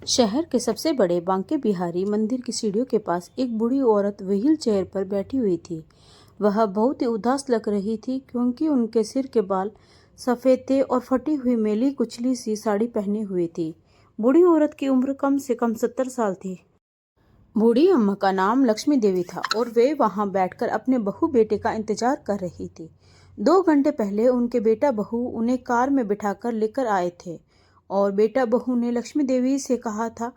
शहर के सबसे बड़े बांके बिहारी मंदिर की सीढ़ियों के पास एक बूढ़ी औरत व्हील चेयर पर बैठी हुई थी। वह बहुत ही उदास लग रही थी क्योंकि उनके सिर के बाल सफेद थे और फटी हुई मेली कुचली सी साड़ी पहनी हुई थी। बूढ़ी औरत की उम्र कम से कम 70 साल थी। बूढ़ी अम्मा का नाम लक्ष्मी देवी था और वे वहां बैठकर अपने बहू बेटे का इंतजार कर रही थी। 2 घंटे पहले उनके बेटा बहू उन्हें कार में बिठाकर लेकर आए थे और बेटा बहू ने लक्ष्मी देवी से कहा था,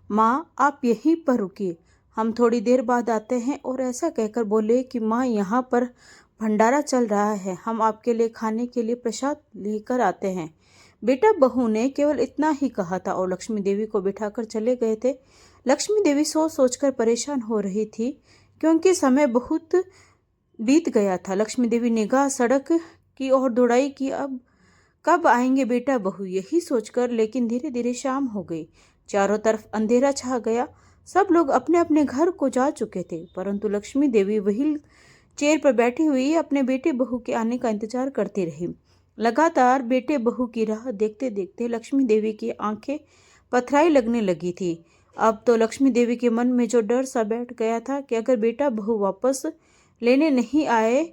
माँ आप यहीं पर रुकिए, हम थोड़ी देर बाद आते हैं। और ऐसा कहकर बोले कि माँ यहाँ पर भंडारा चल रहा है, हम आपके लिए खाने के लिए प्रसाद लेकर आते हैं। बेटा बहू ने केवल इतना ही कहा था और लक्ष्मी देवी को बिठाकर चले गए थे। लक्ष्मी देवी सोच सोचकर परेशान हो रही थी क्योंकि समय बहुत बीत गया था। लक्ष्मी देवी निगाह सड़क की ओर दौड़ाई कि अब कब आएंगे बेटा बहू, यही सोचकर। लेकिन धीरे धीरे शाम हो गई, चारों तरफ अंधेरा छा गया। सब लोग अपने अपने घर को जा चुके थे, परंतु लक्ष्मी देवी व्हील चेयर पर बैठी हुई अपने बेटे बहू के आने का इंतजार करती रही। लगातार बेटे बहू की राह देखते देखते लक्ष्मी देवी की आंखें पथराई लगने लगी थी। अब तो लक्ष्मी देवी के मन में जो डर सा बैठ गया था कि अगर बेटा बहू वापस लेने नहीं आए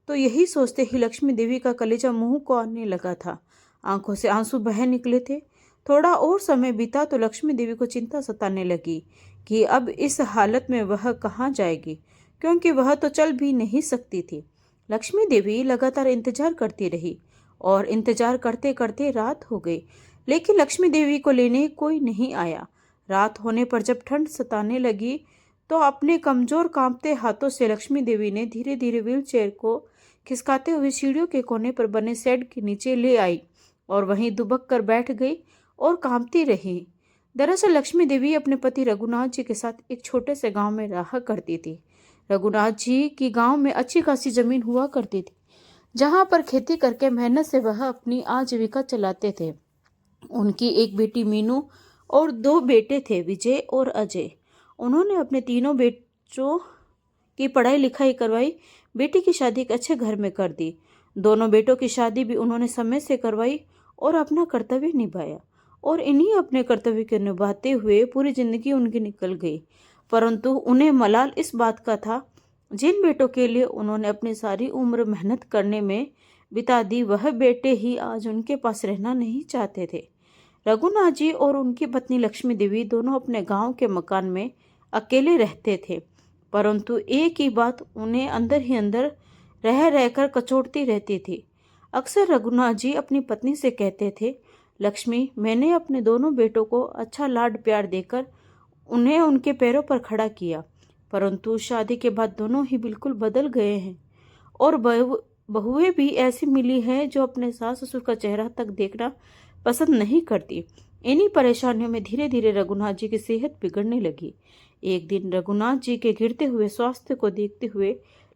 तो यही सोचते ही लक्ष्मी देवी का कलेजा मुंह को आने लगा था। आंखों से आंसू बह निकले थे। थोड़ा और समय बीता तो लक्ष्मी देवी को चिंता सताने लगी कि अब इस हालत में वह कहाँ जाएगी, क्योंकि वह तो चल भी नहीं सकती थी। लक्ष्मी देवी लगातार इंतजार करती रही और इंतजार करते करते रात हो गई, लेकिन लक्ष्मी देवी को लेने कोई नहीं आया। रात होने पर जब ठंड सताने लगी तो अपने कमजोर कांपते हाथों से लक्ष्मी देवी ने धीरे धीरे व्हील चेयर को खिसकाते हुए सीढ़ियों के कोने पर बने शेड के नीचे ले आई और वहीं दुबक कर बैठ गई और कांपती रही। दरअसल लक्ष्मी देवी अपने पति रघुनाथ जी के साथ एक छोटे से गांव में रहा करती थी। रघुनाथ जी की गांव में अच्छी खासी जमीन हुआ करती थी, जहां पर खेती करके मेहनत से वह अपनी आजीविका चलाते थे। उनकी एक बेटी मीनू और 2 बेटे थे, विजय और अजय। उन्होंने अपने तीनों बेटों की पढ़ाई लिखाई करवाई, बेटी की शादी एक अच्छे घर में कर दी। दोनों बेटों की शादी भी उन्होंने समय से करवाई और अपना कर्तव्य निभाया। और इन्हीं अपने कर्तव्य को निभाते हुए पूरी जिंदगी उनकी निकल गई। परंतु उन्हें मलाल इस बात का था, जिन बेटों के लिए उन्होंने अपनी सारी उम्र मेहनत करने में बिता दी, वह बेटे ही आज उनके पास रहना नहीं चाहते थे। रघुनाथ जी और उनकी पत्नी लक्ष्मी देवी दोनों अपने गांव के मकान में अकेले रहते थे, परंतु एक ही बात उन्हें अंदर ही अंदर रह रहकर कचोटती रहती थी। अक्सर रघुनाथ जी अपनी पत्नी से कहते थे, लक्ष्मी, मैंने अपने दोनों बेटों को अच्छा लाड प्यार देकर उन्हें उनके पैरों पर खड़ा किया, परंतु शादी के बाद दोनों ही बिल्कुल बदल गए हैं और बहुएं भी ऐसी मिली हैं जो अपने सास ससुर का चेहरा तक देखना पसंद नहीं करती। इन्हीं परेशानियों में धीरे धीरे रघुनाथ जी की सेहत बिगड़ने लगी। एक दिन रघुनाथ जी के गिरते हुए स्वास्थ्य को देखते हुए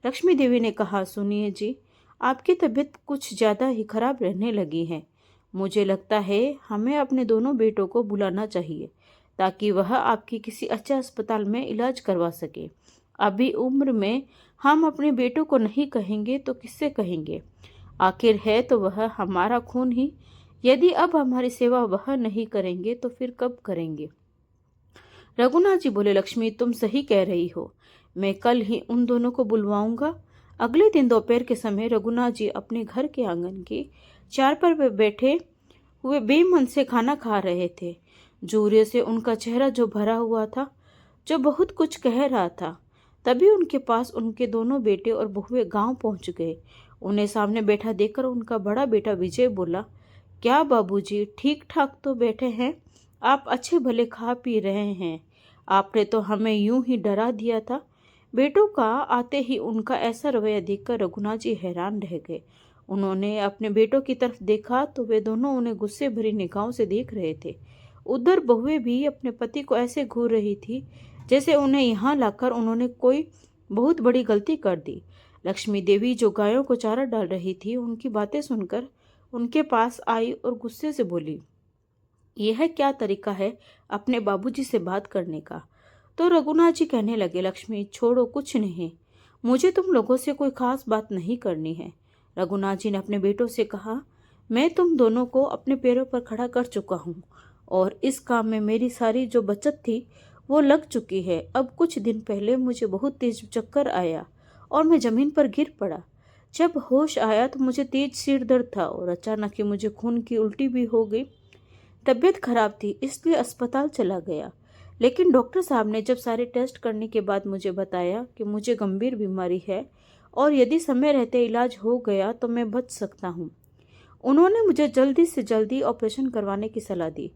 लक्ष्मी देवी ने कहा, सुनिए जी, आपकी तबीयत कुछ ज़्यादा ही खराब रहने लगी है। मुझे लगता है हमें अपने दोनों बेटों को बुलाना चाहिए ताकि वह आपकी किसी अच्छे अस्पताल में इलाज करवा सके। अभी उम्र में हम अपने बेटों को नहीं कहेंगे तो किससे कहेंगे? आखिर है तो वह हमारा खून ही। यदि अब हमारी सेवा वह नहीं करेंगे तो फिर कब करेंगे? रघुनाथ जी बोले, लक्ष्मी, तुम सही कह रही हो, मैं कल ही उन दोनों को बुलवाऊंगा। अगले दिन दोपहर के समय रघुनाथ जी अपने घर के आंगन की चारपाई पर बैठे हुए बेमन से खाना खा रहे थे। जूरे से उनका चेहरा जो भरा हुआ था, जो बहुत कुछ कह रहा था। तभी उनके पास उनके दोनों बेटे और बहुएं गांव पहुंच गए। उन्हें सामने बैठा देखकर उनका बड़ा बेटा विजय बोला, क्या बाबूजी, ठीक ठाक तो बैठे हैं? आप अच्छे भले खा पी रहे हैं। आपने तो हमें यूं ही डरा दिया था। बेटों का आते ही उनका ऐसा रवैया देखकर रघुनाथ जी हैरान रह गए। उन्होंने अपने बेटों की तरफ देखा तो वे दोनों उन्हें गुस्से भरी निगाहों से देख रहे थे। उधर बहुएं भी अपने पति को ऐसे घूर रही थी जैसे उन्हें यहाँ लाकर उन्होंने कोई बहुत बड़ी गलती कर दी। लक्ष्मी देवी जो गायों को चारा डाल रही थी, उनकी बातें सुनकर उनके पास आई और गुस्से से बोली, यह क्या तरीका है अपने बाबूजी से बात करने का? तो रघुनाथ जी कहने लगे, लक्ष्मी, छोड़ो, कुछ नहीं, मुझे तुम लोगों से कोई खास बात नहीं करनी है। रघुनाथ जी ने अपने बेटों से कहा, मैं तुम दोनों को अपने पैरों पर खड़ा कर चुका हूँ और इस काम में मेरी सारी जो बचत थी वो लग चुकी है। अब कुछ दिन पहले मुझे बहुत तेज चक्कर आया और मैं ज़मीन पर गिर पड़ा। जब होश आया तो मुझे तेज सिर दर्द था और अचानक ही मुझे खून की उल्टी भी हो गई। तबीयत खराब थी इसलिए अस्पताल चला गया, लेकिन डॉक्टर साहब ने जब सारे टेस्ट करने के बाद मुझे बताया कि मुझे गंभीर बीमारी है और यदि समय रहते इलाज हो गया तो मैं बच सकता हूँ। उन्होंने मुझे जल्दी से जल्दी ऑपरेशन करवाने की सलाह दी।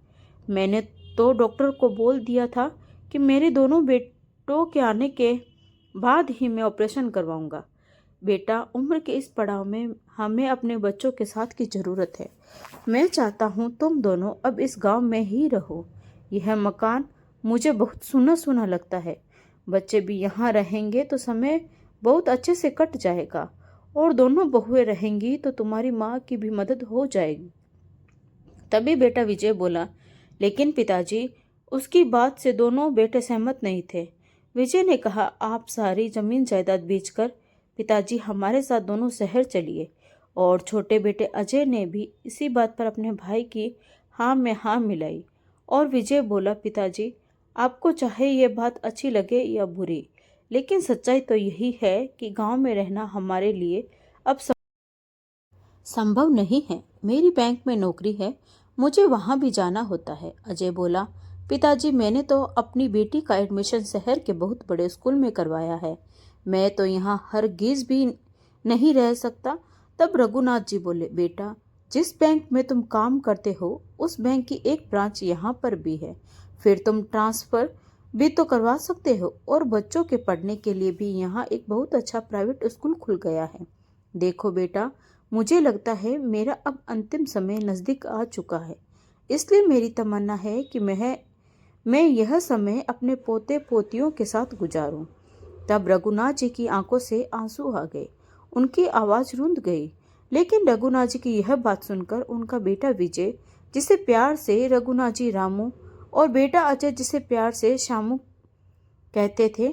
मैंने तो डॉक्टर को बोल दिया था कि मेरे दोनों बेटों के आने के बाद ही मैं ऑपरेशन करवाऊंगा। बेटा, उम्र के इस पड़ाव में हमें अपने बच्चों के साथ की ज़रूरत है। मैं चाहता हूँ तुम दोनों अब इस गांव में ही रहो। यह मकान मुझे बहुत सुना सुना लगता है। बच्चे भी यहाँ रहेंगे तो समय बहुत अच्छे से कट जाएगा और दोनों बहुएं रहेंगी तो तुम्हारी माँ की भी मदद हो जाएगी। तभी बेटा विजय बोला, लेकिन पिताजी, उसकी बात से दोनों बेटे सहमत नहीं थे। विजय ने कहा, आप सारी जमीन जायदाद बेचकर पिताजी हमारे साथ दोनों शहर चलिए। और छोटे बेटे अजय ने भी इसी बात पर अपने भाई की हाँ में हाँ मिलाई। और विजय बोला, पिताजी, आपको चाहे ये बात अच्छी लगे या बुरी, लेकिन सच्चाई तो यही है कि गांव में रहना हमारे लिए अब संभव नहीं है। मेरी बैंक में नौकरी है, मुझे वहाँ भी जाना होता है। अजय बोला, पिताजी, मैंने तो अपनी बेटी का एडमिशन शहर के बहुत बड़े स्कूल में करवाया है। मैं तो यहाँ हरगिज भी नहीं रह सकता। तब रघुनाथ जी बोले, बेटा, जिस बैंक में तुम काम करते हो उस बैंक की एक ब्रांच यहाँ पर भी है। फिर तुम ट्रांसफ़र भी तो करवा सकते हो और बच्चों के पढ़ने के लिए भी यहाँ एक बहुत अच्छा प्राइवेट स्कूल खुल गया है। देखो बेटा, मुझे लगता है मेरा अब अंतिम समय नज़दीक आ चुका है, इसलिए मेरी तमन्ना है कि मैं यह समय अपने पोते पोतियों के साथ गुजारूं। तब रघुनाथ जी की आंखों से आंसू आ गए, उनकी आवाज़ रुंध गई। लेकिन रघुनाथ जी की यह बात सुनकर उनका बेटा विजय, जिसे प्यार से रघुनाथ जी रामू और बेटा अजय, जिसे प्यार से शामू कहते थे,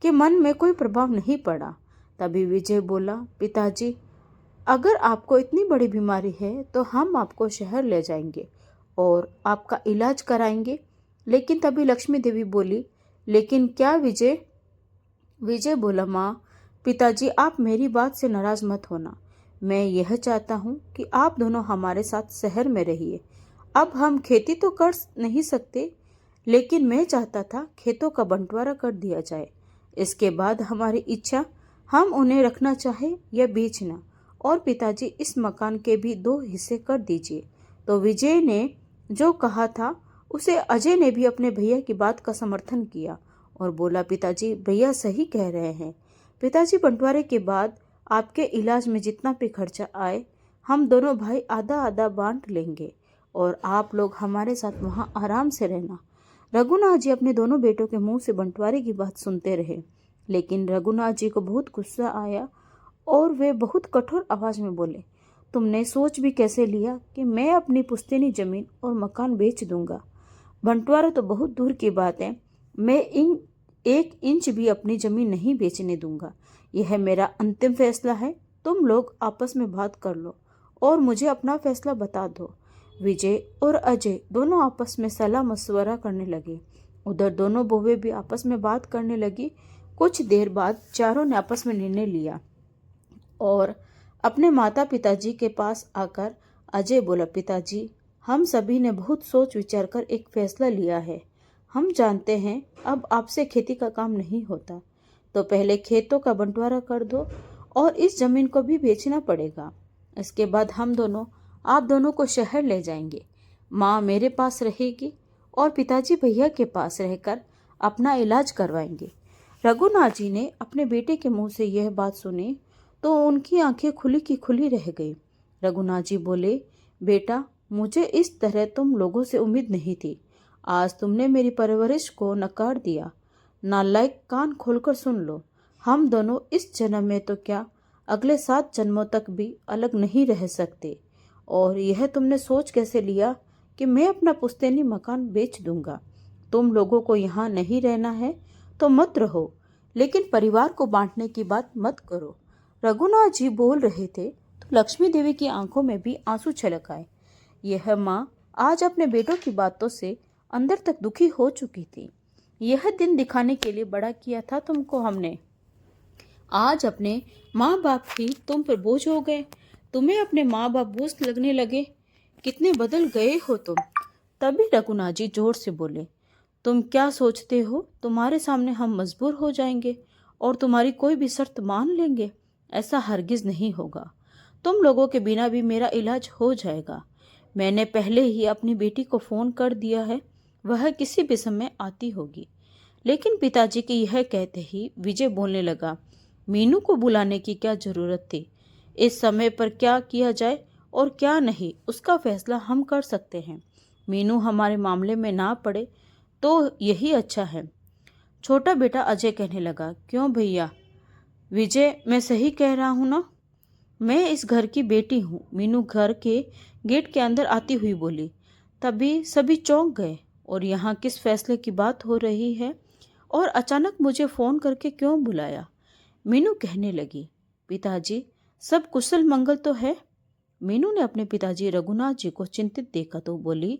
कि मन में कोई प्रभाव नहीं पड़ा। तभी विजय बोला, पिताजी, अगर आपको इतनी बड़ी बीमारी है तो हम आपको शहर ले जाएंगे और आपका इलाज कराएंगे। लेकिन तभी लक्ष्मी देवी बोली, लेकिन क्या विजय? विजय बोला, माँ, पिताजी, आप मेरी बात से नाराज मत होना। मैं यह चाहता हूँ कि आप दोनों हमारे साथ शहर में रहिए। अब हम खेती तो कर नहीं सकते, लेकिन मैं चाहता था खेतों का बंटवारा कर दिया जाए। इसके बाद हमारी इच्छा, हम उन्हें रखना चाहे या बेचना। और पिताजी, इस मकान के भी 2 हिस्से कर दीजिए। तो विजय ने जो कहा था उसे अजय ने भी अपने भैया की बात का समर्थन किया और बोला, पिताजी, भैया सही कह रहे हैं। पिताजी, बंटवारे के बाद आपके इलाज में जितना भी खर्चा आए हम दोनों भाई आधा आधा बांट लेंगे और आप लोग हमारे साथ वहाँ आराम से रहना। रघुनाथ जी अपने दोनों बेटों के मुंह से बंटवारे की बात सुनते रहे, लेकिन रघुनाथ जी को बहुत गुस्सा आया और वे बहुत कठोर आवाज में बोले, तुमने सोच भी कैसे लिया कि मैं अपनी पुश्तैनी जमीन और मकान बेच दूंगा? बंटवारा तो बहुत दूर की बात है, मैं 1 इंच भी अपनी जमीन नहीं बेचने दूंगा। यह मेरा अंतिम फैसला है। तुम लोग आपस में बात कर लो और मुझे अपना फैसला बता दो। विजय और अजय दोनों आपस में सलाह मशवरा करने लगे। उधर दोनों बहुएं भी आपस में बात करने लगी। कुछ देर बाद चारों ने आपस में निर्णय लिया और अपने माता पिताजी के पास आकर अजय बोला, पिताजी, हम सभी ने बहुत सोच विचार कर एक फैसला लिया है। हम जानते हैं अब आपसे खेती का काम नहीं होता, तो पहले खेतों का बंटवारा कर दो और इस जमीन को भी बेचना पड़ेगा। इसके बाद हम दोनों आप दोनों को शहर ले जाएंगे। माँ मेरे पास रहेगी और पिताजी भैया के पास रहकर अपना इलाज करवाएंगे। रघुनाथ जी ने अपने बेटे के मुंह से यह बात सुनी तो उनकी आंखें खुली की खुली रह गई। रघुनाथ जी बोले, बेटा, मुझे इस तरह तुम लोगों से उम्मीद नहीं थी। आज तुमने मेरी परवरिश को नकार दिया। नालायक, कान खोलकर सुन लो, हम दोनों इस जन्म में तो क्या, अगले 7 जन्मों तक भी अलग नहीं रह सकते। और यह तुमने सोच कैसे लिया कि मैं अपना पुश्तैनी मकान बेच दूंगा? तुम लोगों को यहाँ नहीं रहना है तो मत रहो, लेकिन परिवार को बांटने की बात मत करो। रघुनाथ जी बोल रहे थे तो लक्ष्मी देवी की आंखों में भी आंसू छलक आए। यह माँ आज अपने बेटों की बातों से अंदर तक दुखी हो चुकी थी। यह दिन दिखाने के लिए बड़ा किया था तुमको हमने, आज अपने माँ बाप ही तुम पर बोझ हो गए। तुम्हें अपने माँ बाप बोझ लगने लगे। कितने बदल गए हो तुम। तभी रघुनाथ जी जोर से बोले, तुम क्या सोचते हो तुम्हारे सामने हम मजबूर हो जाएंगे और तुम्हारी कोई भी शर्त मान लेंगे? ऐसा हरगिज नहीं होगा। तुम लोगों के बिना भी मेरा इलाज हो जाएगा। मैंने पहले ही अपनी बेटी को फोन कर दिया है, वह किसी भी समय आती होगी। लेकिन पिताजी के यह कहते ही विजय बोलने लगा, मीनू को बुलाने की क्या जरूरत थी? इस समय पर क्या किया जाए और क्या नहीं, उसका फैसला हम कर सकते हैं। मीनू हमारे मामले में ना पड़े तो यही अच्छा है। छोटा बेटा अजय कहने लगा, क्यों भैया? विजय, मैं सही कह रहा हूं ना? मैं इस घर की बेटी हूँ। मीनू घर के गेट के अंदर आती हुई बोली। तभी सभी चौंक गए और यहाँ किस फैसले की बात हो रही है और अचानक मुझे फोन करके क्यों बुलाया? मीनू कहने लगी, पिताजी सब कुशल मंगल तो है? मीनू ने अपने पिताजी रघुनाथ जी को चिंतित देखा तो बोली।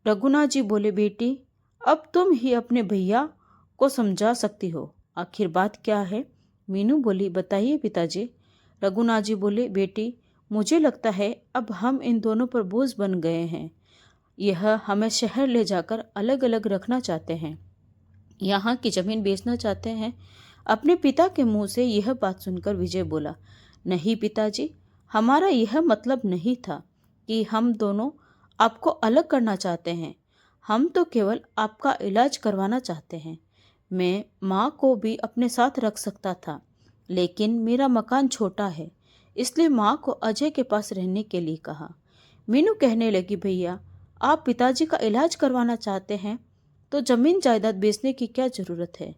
रघुनाथ जी बोले, बेटी अब तुम ही अपने भैया को समझा सकती हो, आखिर बात क्या है? मीनू बोली, बताइए पिताजी। रघुनाथ जी बोले, बेटी मुझे लगता है अब हम इन दोनों पर बोझ बन गए हैं। यह हमें शहर ले जाकर अलग अलग रखना चाहते हैं, यहाँ की जमीन बेचना चाहते हैं। अपने पिता के मुंह से यह बात सुनकर विजय बोला, नहीं पिताजी, हमारा यह मतलब नहीं था कि हम दोनों आपको अलग करना चाहते हैं। हम तो केवल आपका इलाज करवाना चाहते हैं। मैं माँ को भी अपने साथ रख सकता था, लेकिन मेरा मकान छोटा है, इसलिए माँ को अजय के पास रहने के लिए कहा। मीनू कहने लगी, भैया आप पिताजी का इलाज करवाना चाहते हैं तो जमीन जायदाद बेचने की क्या जरूरत है?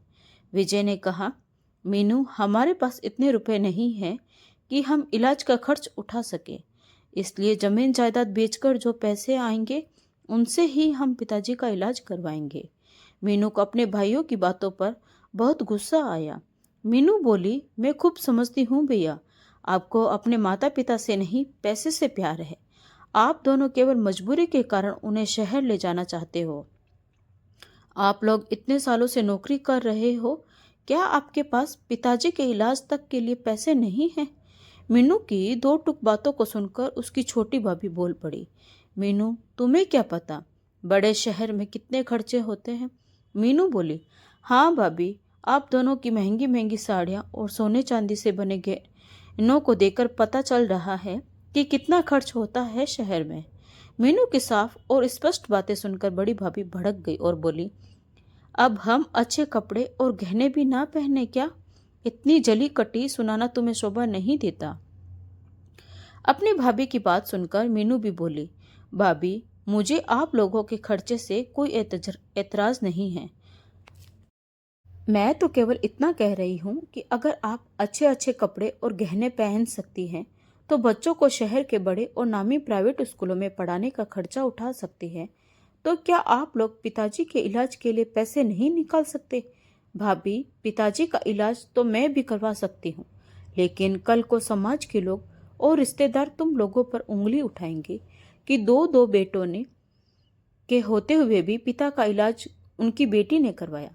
विजय ने कहा, मीनू हमारे पास इतने रुपए नहीं हैं कि हम इलाज का खर्च उठा सके, इसलिए जमीन जायदाद बेचकर जो पैसे आएंगे उनसे ही हम पिताजी का इलाज करवाएंगे। मीनू को अपने भाइयों की बातों पर बहुत गुस्सा आया। मीनू बोली, मैं खूब समझती हूँ भैया, आपको अपने माता पिता से नहीं पैसे से प्यार है। आप दोनों केवल मजबूरी के कारण उन्हें शहर ले जाना चाहते हो। आप लोग इतने सालों से नौकरी कर रहे हो, क्या आपके पास पिताजी के इलाज तक के लिए पैसे नहीं हैं? मीनू की दो टुक बातों को सुनकर उसकी छोटी भाभी बोल पड़ी, मीनू तुम्हें क्या पता बड़े शहर में कितने खर्चे होते हैं? मीनू बोली, हाँ भाभी, आप दोनों की महंगी महंगी साड़ियाँ और सोने चांदी से बने गहनों को देखकर पता चल रहा है कि कितना खर्च होता है शहर में। मीनू की साफ और स्पष्ट बातें सुनकर बड़ी भाभी भड़क गई और बोली, अब हम अच्छे कपड़े और गहने भी ना पहने क्या? इतनी जली कटी सुनाना तुम्हें शोभा नहीं देता। अपनी भाभी की बात सुनकर मीनू भी बोली, भाभी मुझे आप लोगों के खर्चे से कोई एतराज नहीं है। मैं तो केवल इतना कह रही हूँ कि अगर आप अच्छे अच्छे कपड़े और गहने पहन सकती हैं तो बच्चों को शहर के बड़े और नामी प्राइवेट स्कूलों में पढ़ाने का खर्चा उठा सकती है, तो क्या आप लोग पिताजी के इलाज के लिए पैसे नहीं निकाल सकते? भाभी, पिताजी का इलाज तो मैं भी करवा सकती हूँ, लेकिन कल को समाज के लोग और रिश्तेदार तुम लोगों पर उंगली उठाएंगे कि दो दो बेटों ने के होते हुए भी पिता का इलाज उनकी बेटी ने करवाया।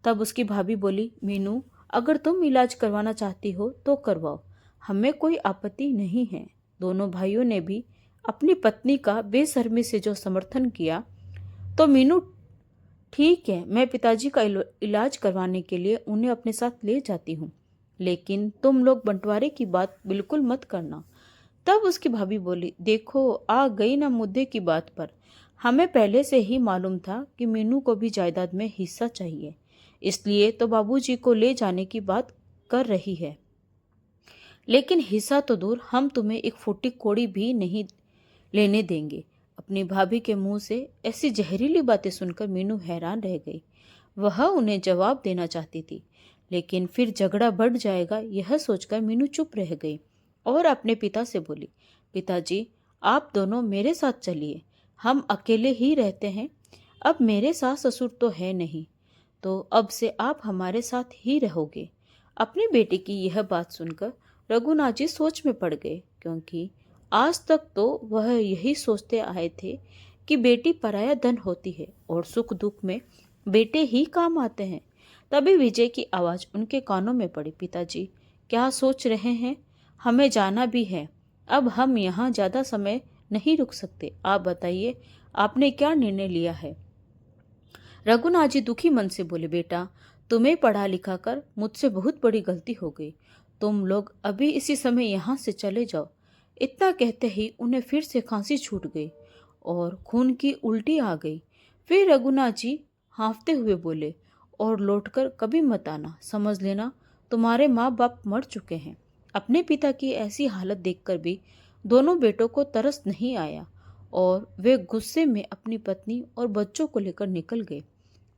तब उसकी भाभी बोली, मीनू अगर तुम इलाज करवाना चाहती हो तो करवाओ, हमें कोई आपत्ति नहीं है। दोनों भाइयों ने भी अपनी पत्नी का बेशर्मी से जो समर्थन किया, तो मीनू ठीक है, मैं पिताजी का इलाज करवाने के लिए उन्हें अपने साथ ले जाती हूँ, लेकिन तुम लोग बंटवारे की बात बिल्कुल मत करना। तब उसकी भाभी बोली, देखो आ गई ना मुद्दे की बात पर। हमें पहले से ही मालूम था कि मीनू को भी जायदाद में हिस्सा चाहिए, इसलिए तो बाबूजी को ले जाने की बात कर रही है। लेकिन हिस्सा तो दूर, हम तुम्हें एक फूटी कोड़ी भी नहीं लेने देंगे। अपनी भाभी के मुंह से ऐसी जहरीली बातें सुनकर मीनू हैरान रह गई। वह उन्हें जवाब देना चाहती थी, लेकिन फिर झगड़ा बढ़ जाएगा यह सोचकर मीनू चुप रह गई और अपने पिता से बोली, पिताजी आप दोनों मेरे साथ चलिए, हम अकेले ही रहते हैं। अब मेरे सास ससुर तो है नहीं, तो अब से आप हमारे साथ ही रहोगे। अपनी बेटी की यह बात सुनकर रघुनाथ जी सोच में पड़ गए, क्योंकि आज तक तो वह यही सोचते आए थे कि बेटी पराया धन होती है और सुख दुख में बेटे ही काम आते हैं। तभी विजय की आवाज़ उनके कानों में पड़ी, पिताजी क्या सोच रहे हैं? हमें जाना भी है। अब हम यहाँ ज़्यादा समय नहीं रुक सकते। आप बताइए, आपने क्या निर्णय लिया है? रघुनाथ जी दुखी मन से बोले, बेटा तुम्हें पढ़ा लिखा कर मुझसे बहुत बड़ी गलती हो गई। तुम लोग अभी इसी समय यहाँ से चले जाओ। इतना कहते ही उन्हें फिर से खांसी छूट गई और खून की उल्टी आ गई। फिर रघुनाथ जी हाँफते हुए बोले, और लौटकर कभी मत आना। समझ लेना तुम्हारे माँ बाप मर चुके हैं। अपने पिता की ऐसी हालत देखकर भी दोनों बेटों को तरस नहीं आया और वे गुस्से में अपनी पत्नी और बच्चों को लेकर निकल गए।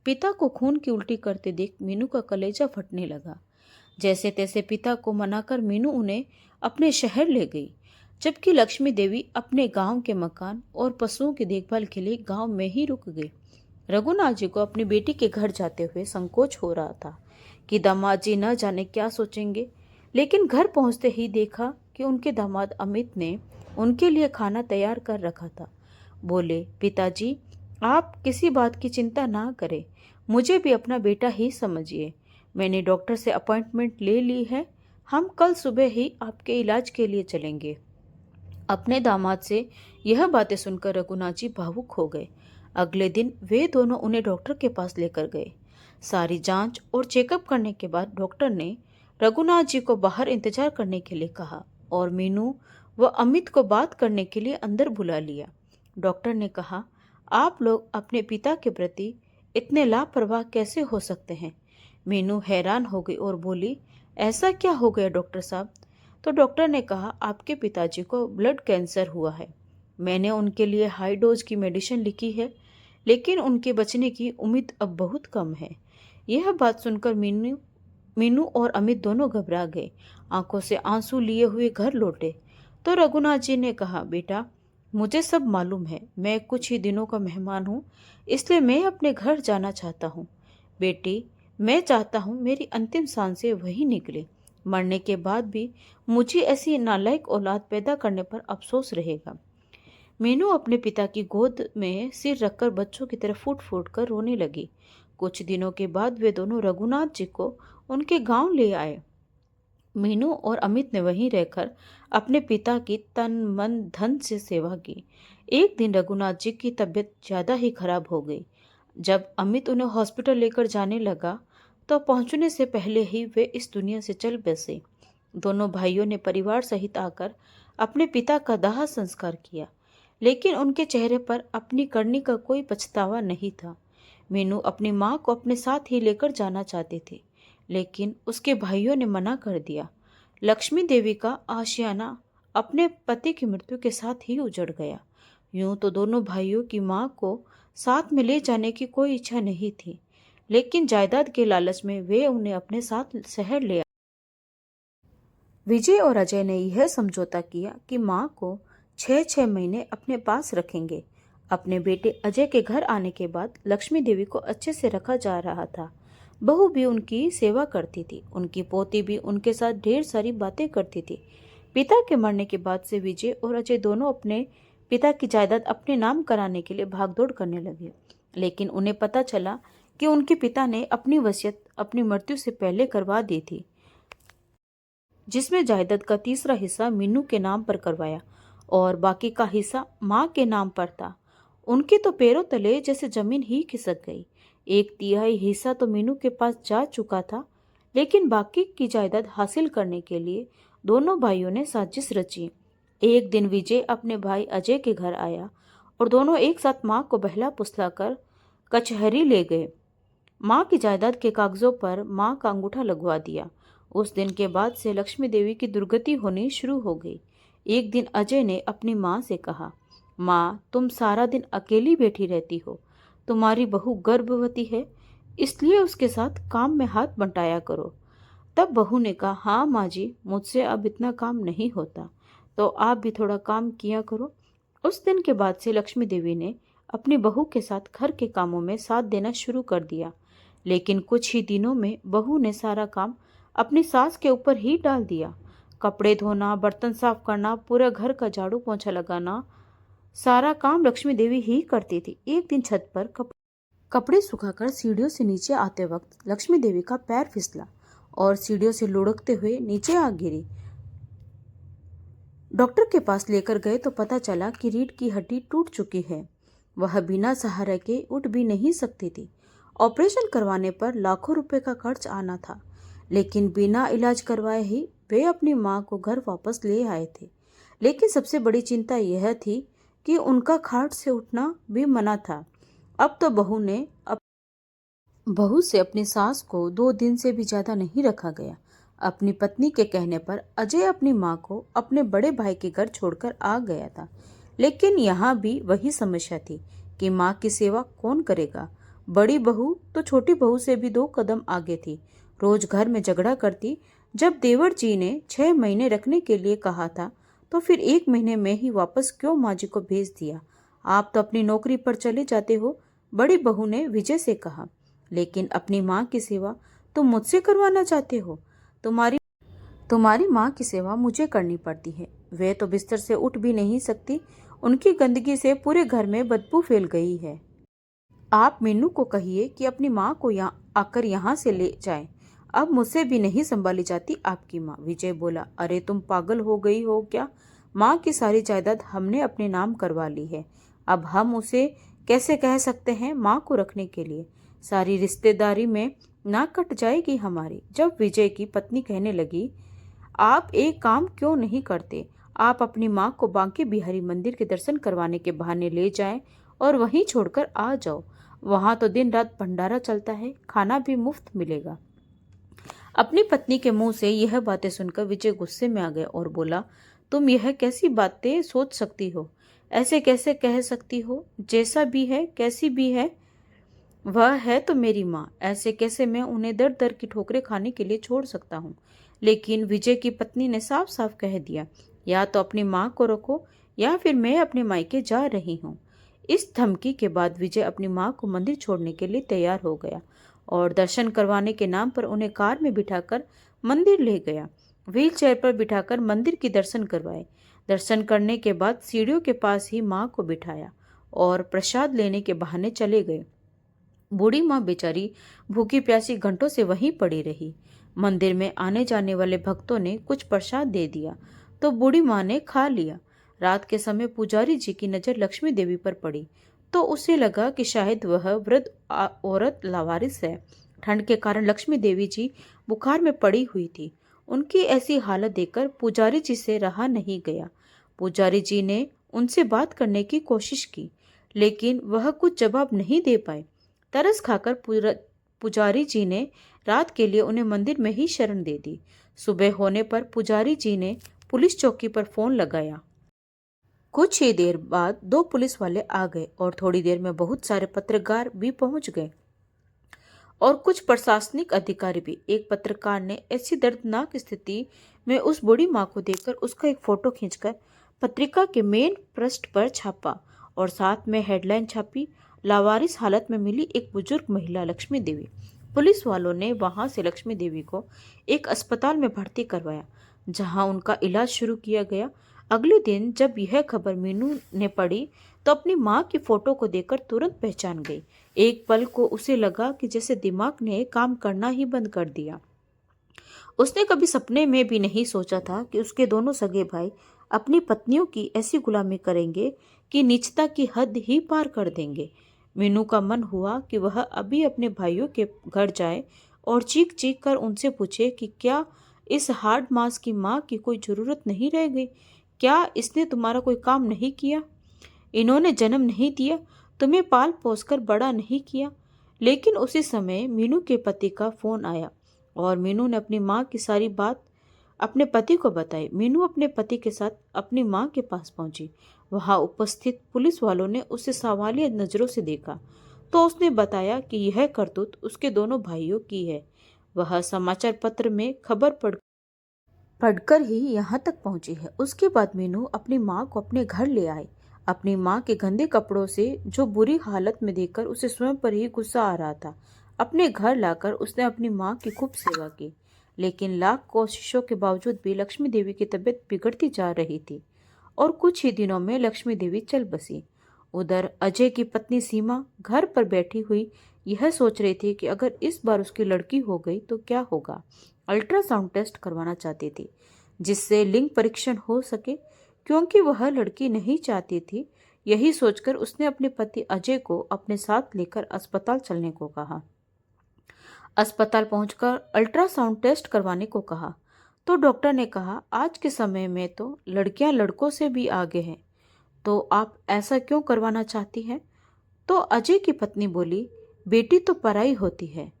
पिता को खून की उल्टी करते देख मीनू का कलेजा फटने लगा। जैसे तैसे पिता को मनाकर मीनू उन्हें अपने शहर ले गई, जबकि लक्ष्मी देवी अपने गांव के मकान और पशुओं की देखभाल के लिए गांव में ही रुक गई। रघुनाथ जी को अपनी बेटी के घर जाते हुए संकोच हो रहा था कि दामाद जी न जाने क्या सोचेंगे, लेकिन घर पहुंचते ही देखा कि उनके दामाद अमित ने उनके लिए खाना तैयार कर रखा था। बोले, पिताजी आप किसी बात की चिंता ना करें, मुझे भी अपना बेटा ही समझिए। मैंने डॉक्टर से अपॉइंटमेंट ले ली है। हम कल सुबह ही आपके इलाज के लिए चलेंगे। अपने दामाद से यह बातें सुनकर रघुनाथ जी भावुक हो गए। अगले दिन वे दोनों उन्हें डॉक्टर के पास लेकर गए। सारी जांच और चेकअप करने के बाद डॉक्टर ने रघुनाथ जी को बाहर इंतजार करने के लिए कहा और मीनू व अमित को बात करने के लिए अंदर बुला लिया। डॉक्टर ने कहा, आप लोग अपने पिता के प्रति इतने लापरवाह कैसे हो सकते हैं? मीनू हैरान हो गई और बोली, ऐसा क्या हो गया डॉक्टर साहब? तो डॉक्टर ने कहा, आपके पिताजी को ब्लड कैंसर हुआ है। मैंने उनके लिए हाई डोज की मेडिसिन लिखी है, लेकिन उनके बचने की उम्मीद अब बहुत कम है। यह बात सुनकर मीनू और अमित दोनों घबरा गए। आंखों से आंसू लिए हुए घर लौटे तो रघुनाथ जी ने कहा, बेटा मुझे सब मालूम है। मैं कुछ ही दिनों का मेहमान हूँ, इसलिए मैं अपने घर जाना चाहता हूँ। बेटी मैं चाहता हूँ मेरी अंतिम सांसें वही निकले। मरने के बाद भी मुझे ऐसी नालायक औलाद पैदा करने पर अफसोस रहेगा। मीनू अपने पिता की गोद में सिर रखकर बच्चों की तरह फूट फूट कर रोने लगी। कुछ दिनों के बाद वे दोनों रघुनाथ जी को उनके गांव ले आए। मीनू और अमित ने वहीं रहकर अपने पिता की तन मन धन से सेवा की। एक दिन रघुनाथ जी की तबीयत ज्यादा ही खराब हो गई। जब अमित उन्हें हॉस्पिटल लेकर जाने लगा तो पहुंचने से पहले ही वे इस दुनिया से चल बसे। दोनों भाइयों ने परिवार सहित आकर अपने पिता का दाह संस्कार किया, लेकिन उनके चेहरे पर अपनी करनी का कोई पछतावा नहीं था। मीनू अपनी माँ को अपने साथ ही लेकर जाना चाहते थे, लेकिन उसके भाइयों ने मना कर दिया। लक्ष्मी देवी का आशियाना अपने पति की मृत्यु के साथ ही उजड़ गया। यूं तो दोनों भाइयों की माँ को साथ में ले जाने की कोई इच्छा नहीं थी, लेकिन जायदाद के लालच में वे उन्हें अपने साथ शहर ले आए। विजय और अजय ने यह समझौता किया कि माँ को 6-6 महीने अपने पास रखेंगे। अपने बेटे अजय के घर आने के बाद लक्ष्मी देवी को अच्छे से रखा जा रहा था। बहू भी उनकी सेवा करती थी, उनकी पोती भी उनके साथ ढेर सारी बातें करती थी। पिता के मरने के बाद से विजय और अजय दोनों अपने पिता की जायदाद अपने नाम कराने के लिए भागदौड़ करने लगे, लेकिन उन्हें पता चला कि उनके पिता ने अपनी वसीयत अपनी मृत्यु से पहले करवा दी थी, जिसमें जायदाद का तीसरा हिस्सा मीनू के नाम पर करवाया और बाकी का हिस्सा माँ के नाम पर था। उनके तो पैरों तले जैसे जमीन ही खिसक गई। 1/3 हिस्सा तो मीनू के पास जा चुका था, लेकिन बाकी की जायदाद हासिल करने के लिए दोनों भाइयों ने साजिश रची। एक दिन विजय अपने भाई अजय के घर आया और दोनों एक साथ माँ को बहला फुसला कर कचहरी ले गए। माँ की जायदाद के कागजों पर माँ का अंगूठा लगवा दिया। उस दिन के बाद से लक्ष्मी देवी की दुर्गति होनी शुरू हो गई। एक दिन अजय ने अपनी माँ से कहा, माँ तुम सारा दिन अकेली बैठी रहती हो, तुम्हारी बहू गर्भवती है, इसलिए उसके साथ काम में हाथ बंटाया करो। तब बहू ने कहा, हाँ माँ जी, मुझसे अब इतना काम नहीं होता, तो आप भी थोड़ा काम किया करो। उस दिन के बाद से लक्ष्मी देवी ने अपनी बहू के साथ घर के कामों में साथ देना शुरू कर दिया, लेकिन कुछ ही दिनों में बहू ने सारा काम अपनी सास के ऊपर ही डाल दिया। कपड़े धोना, बर्तन साफ करना, पूरे घर का झाड़ू पोंछा लगाना, सारा काम लक्ष्मी देवी ही करती थी। एक दिन छत पर कपड़े सुखाकर सीढ़ियों से नीचे आते वक्त लक्ष्मी देवी का पैर फिसला और सीढ़ियों से लुढ़कते हुए नीचे आ गिरी। डॉक्टर के पास लेकर गए तो पता चला कि रीढ़ की हड्डी टूट चुकी है। वह बिना सहारे के उठ भी नहीं सकती थी। ऑपरेशन करवाने पर लाखों रुपए का खर्च आना था, लेकिन बिना इलाज करवाए ही वे अपनी मां को घर वापस ले आए थे। लेकिन सबसे बड़ी चिंता यह थी कि उनका खाट से उठना भी मना था। अब तो बहू से अपनी सास को 2 दिन से भी ज्यादा नहीं रखा गया। अपनी पत्नी के कहने पर अजय अपनी मां को अपने बड़े भाई के घर छोड़कर आ गया था। लेकिन यहाँ भी वही समस्या थी कि मां की सेवा कौन करेगा। बड़ी बहू तो छोटी बहू से भी 2 कदम आगे थी। रोज घर में झगड़ा करती। जब देवर जी ने 6 महीने रखने के लिए कहा था तो फिर 1 महीने में ही वापस क्यों माँ जी को भेज दिया? आप तो अपनी नौकरी पर चले जाते हो, बड़ी बहू ने विजय से कहा। लेकिन अपनी माँ की सेवा तुम मुझसे करवाना चाहते हो? तुम्हारी माँ की सेवा मुझे करनी पड़ती है। वे तो बिस्तर से उठ भी नहीं सकती। उनकी गंदगी से पूरे घर में बदबू फैल गई है। आप मीनू को कहिए कि अपनी माँ को यहाँ से ले जाए। अब मुझसे भी नहीं संभाली जाती आपकी माँ। विजय बोला, अरे तुम पागल हो गई हो क्या? माँ की सारी जायदाद हमने अपने नाम करवा ली है। अब हम उसे कैसे कह सकते हैं माँ को रखने के लिए? सारी रिश्तेदारी में नाक कट जाएगी हमारी। जब विजय की पत्नी कहने लगी, आप एक काम क्यों नहीं करते? आप अपनी माँ को बांके बिहारी मंदिर के दर्शन करवाने के बहाने ले जाएं और वहीं छोड़कर आ जाओ। वहां तो दिन रात भंडारा चलता है, खाना भी मुफ्त मिलेगा। अपनी पत्नी के मुंह से यह बातें सुनकर विजय गुस्से में आ गया और बोला, तुम यह कैसी बातें सोच सकती हो? ऐसे कैसे कह सकती हो? जैसा भी है, कैसी भी है, वह है तो मेरी माँ। ऐसे कैसे मैं उन्हें दर दर की ठोकरें खाने के लिए छोड़ सकता हूँ? लेकिन विजय की पत्नी ने साफ साफ कह दिया, या तो अपनी माँ को रखो या फिर मैं अपने मायके जा रही हूँ। इस धमकी के बाद विजय अपनी माँ को मंदिर छोड़ने के लिए तैयार हो गया और दर्शन करवाने के नाम पर उन्हें कार में बिठाकर मंदिर ले गया। व्हील चेयर पर बिठाकर मंदिर की दर्शन करवाए। दर्शन करने के बाद सीढ़ियों के पास ही माँ को बिठाया और प्रसाद लेने के बहाने चले गए। बूढ़ी माँ बेचारी भूखी प्यासी घंटों से वहीं पड़ी रही। मंदिर में आने जाने वाले भक्तों ने कुछ प्रसाद दे दिया तो बूढ़ी माँ ने खा लिया। रात के समय पुजारी जी की नजर लक्ष्मी देवी पर पड़ी तो उसे लगा कि शायद वह वृद्ध औरत लावारिस है। ठंड के कारण लक्ष्मी देवी जी बुखार में पड़ी हुई थी। उनकी ऐसी हालत देखकर पुजारी जी से रहा नहीं गया। पुजारी जी ने उनसे बात करने की कोशिश की, लेकिन वह कुछ जवाब नहीं दे पाए। तरस खाकर पुजारी जी ने रात के लिए उन्हें मंदिर में ही शरण दे दी। सुबह होने पर पुजारी जी ने पुलिस चौकी पर फोन लगाया। कुछ ही देर बाद 2 पुलिस वाले आ गए और थोड़ी देर में बहुत सारे पत्रकार भी पहुंच गए और कुछ प्रशासनिक अधिकारी भी। एक पत्रकार ने ऐसी दर्दनाक स्थिति में उस बूढ़ी माँ को देखकर उसका एक फोटो खींचकर पत्रिका के मेन पृष्ठ पर छापा और साथ में हेडलाइन छापी, लावारिस हालत में मिली एक बुजुर्ग महिला लक्ष्मी देवी। पुलिस वालों ने वहां से लक्ष्मी देवी को एक अस्पताल में भर्ती करवाया, जहां उनका इलाज शुरू किया गया। अगले दिन जब यह खबर मीनू ने पढ़ी तो अपनी माँ की फोटो को देखकर तुरंत पहचान गई। एक पल को उसे लगा कि जैसे दिमाग ने काम करना ही बंद कर दिया। उसने कभी सपने में भी नहीं सोचा था कि उसके दोनों सगे भाई अपनी पत्नियों की ऐसी गुलामी करेंगे कि नीचता की हद ही पार कर देंगे। मीनू का मन हुआ कि वह अभी अपने भाइयों के घर जाए और चीख चीख कर उनसे पूछे कि क्या इस हार्ड मास की माँ की कोई जरूरत नहीं रह गई? क्या इसने तुम्हारा कोई काम नहीं किया? इन्होंने जन्म नहीं दिया, तुम्हें पाल पोस कर बड़ा नहीं किया? लेकिन उसी समय मीनू के पति का फोन आया और मीनू ने अपनी माँ की सारी बात अपने पति को बताई। मीनू अपने पति के साथ अपनी माँ के पास पहुंची। वहां उपस्थित पुलिस वालों ने उसे सवालिया नजरों से देखा तो उसने बताया कि यह करतूत उसके दोनों भाइयों की है। वह समाचार पत्र में खबर पढ़कर ही यहाँ तक पहुंची है। उसके बाद मीनू अपनी माँ को अपने घर ले आई। अपनी माँ के गंदे कपड़ों से जो बुरी हालत में देखकर उसे स्वयं पर ही गुस्सा आ रहा था। अपने घर लाकर उसने अपनी माँ की खूब सेवा की, लेकिन लाख कोशिशों के बावजूद भी लक्ष्मी देवी की तबीयत बिगड़ती जा रही थी और कुछ ही दिनों में लक्ष्मी देवी चल बसी। उधर अजय की पत्नी सीमा घर पर बैठी हुई यह सोच रही थी कि अगर इस बार उसकी लड़की हो गई तो क्या होगा। अल्ट्रासाउंड टेस्ट करवाना चाहती थी जिससे लिंग परीक्षण हो सके, क्योंकि वह लड़की नहीं चाहती थी। यही सोचकर उसने अपने पति अजय को अपने साथ लेकर अस्पताल चलने को कहा। अस्पताल पहुंचकर अल्ट्रासाउंड टेस्ट करवाने को कहा तो डॉक्टर ने कहा, आज के समय में तो लड़कियां लड़कों से भी आगे हैं, तो आप ऐसा क्यों करवाना चाहती हैं? तो अजय की पत्नी बोली, बेटी तो पराई होती है,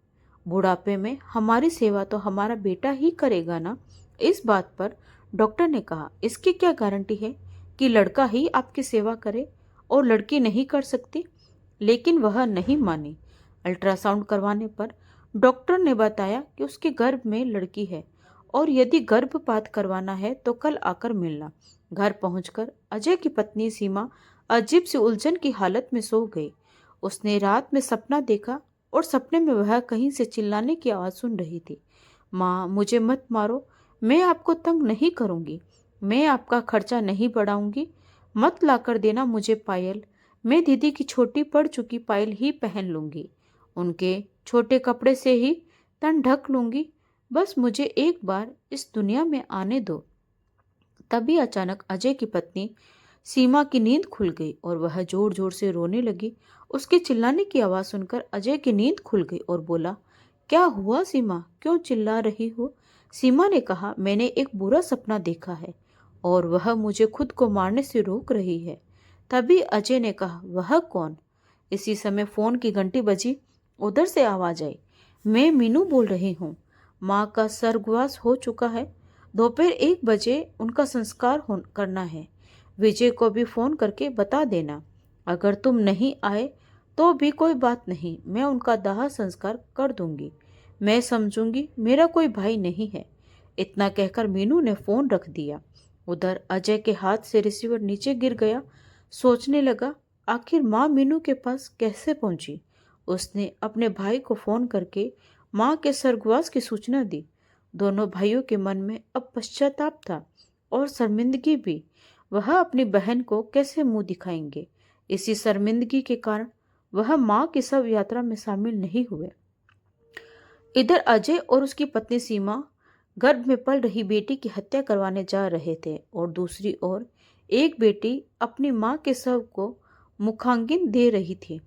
बुढ़ापे में हमारी सेवा तो हमारा बेटा ही करेगा ना। इस बात पर डॉक्टर ने कहा, इसकी क्या गारंटी है कि लड़का ही आपकी सेवा करे और लड़की नहीं कर सकती? लेकिन वह नहीं मानी। अल्ट्रासाउंड करवाने पर डॉक्टर ने बताया कि उसके गर्भ में लड़की है और यदि गर्भपात करवाना है तो कल आकर मिलना। घर पहुंचकर अजय की पत्नी सीमा अजीब सी उलझन की हालत में सो गई। उसने रात में सपना देखा और सपने में वह कहीं से चिल्लाने की आवाज सुन रही थी, माँ मुझे मत मारो, मैं आपको तंग नहीं करूंगी, मैं आपका खर्चा नहीं बढ़ाऊंगी, मत लाकर देना मुझे पायल, मैं दीदी की छोटी पड़ चुकी पायल ही पहन लूंगी, उनके छोटे कपड़े से ही तन ढक लूंगी, बस मुझे एक बार इस दुनिया में आने दो। तभी अचानक अजय की पत्नी सीमा की नींद खुल गई और वह जोर जोर से रोने लगी। उसके चिल्लाने की आवाज सुनकर अजय की नींद खुल गई और बोला, क्या हुआ सीमा, क्यों चिल्ला रही हो? सीमा ने कहा, मैंने एक बुरा सपना देखा है और वह मुझे खुद को मारने से रोक रही है। तभी अजय ने कहा, वह कौन? इसी समय फोन की घंटी बजी। उधर से आवाज आई, मैं मीनू बोल रही हूँ, माँ का स्वर्गवास हो चुका है, दोपहर 1 बजे उनका संस्कार करना है, विजय को भी फोन करके बता देना, अगर तुम नहीं आए तो भी कोई बात नहीं, मैं उनका दाह संस्कार कर दूंगी, मैं समझूंगी मेरा कोई भाई नहीं है। इतना कहकर मीनू ने फोन रख दिया। उधर अजय के हाथ से रिसीवर नीचे गिर गया। सोचने लगा, आखिर माँ मीनू के पास कैसे पहुंची? उसने अपने भाई को फोन करके माँ के स्वर्गवास की सूचना दी। दोनों भाइयों के मन में अब पश्चाताप था और शर्मिंदगी भी। वह अपनी बहन को कैसे मुंह दिखाएंगे? इसी शर्मिंदगी के कारण वह माँ की शव यात्रा में शामिल नहीं हुए। इधर अजय और उसकी पत्नी सीमा गर्भ में पल रही बेटी की हत्या करवाने जा रहे थे और दूसरी ओर एक बेटी अपनी माँ के शव को मुखाग्नि दे रही थी।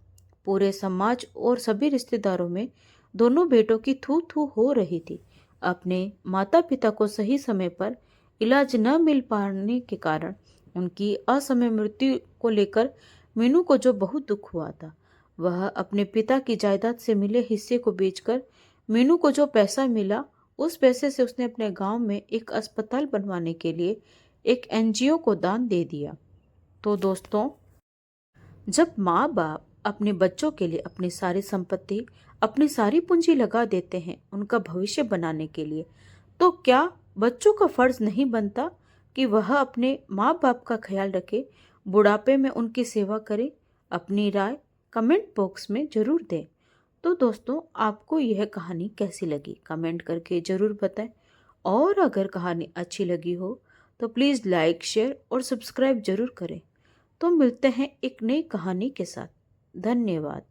पूरे समाज और सभी रिश्तेदारों में दोनों बेटों की थू थू हो रही थी। अपने माता पिता को सही समय पर इलाज न मिल पाने के कारण उनकी असमय मृत्यु को लेकर मीनू को जो बहुत दुख हुआ था, वह अपने पिता की जायदाद से मिले हिस्से को बेचकर मीनू को जो पैसा मिला, उस पैसे से उसने अपने गांव में एक अस्पताल बनवाने के लिए एक एनजीओ को दान दे दिया। तो दोस्तों, जब माँ बाप अपने बच्चों के लिए अपनी सारी संपत्ति, अपनी सारी पूंजी लगा देते हैं उनका भविष्य बनाने के लिए, तो क्या बच्चों का फर्ज नहीं बनता कि वह अपने माँ बाप का ख्याल रखे, बुढ़ापे में उनकी सेवा करे? अपनी राय कमेंट बॉक्स में जरूर दें। तो दोस्तों, आपको यह कहानी कैसी लगी कमेंट करके जरूर बताएं और अगर कहानी अच्छी लगी हो तो प्लीज़ लाइक, शेयर और सब्सक्राइब जरूर करें। तो मिलते हैं एक नई कहानी के साथ। धन्यवाद।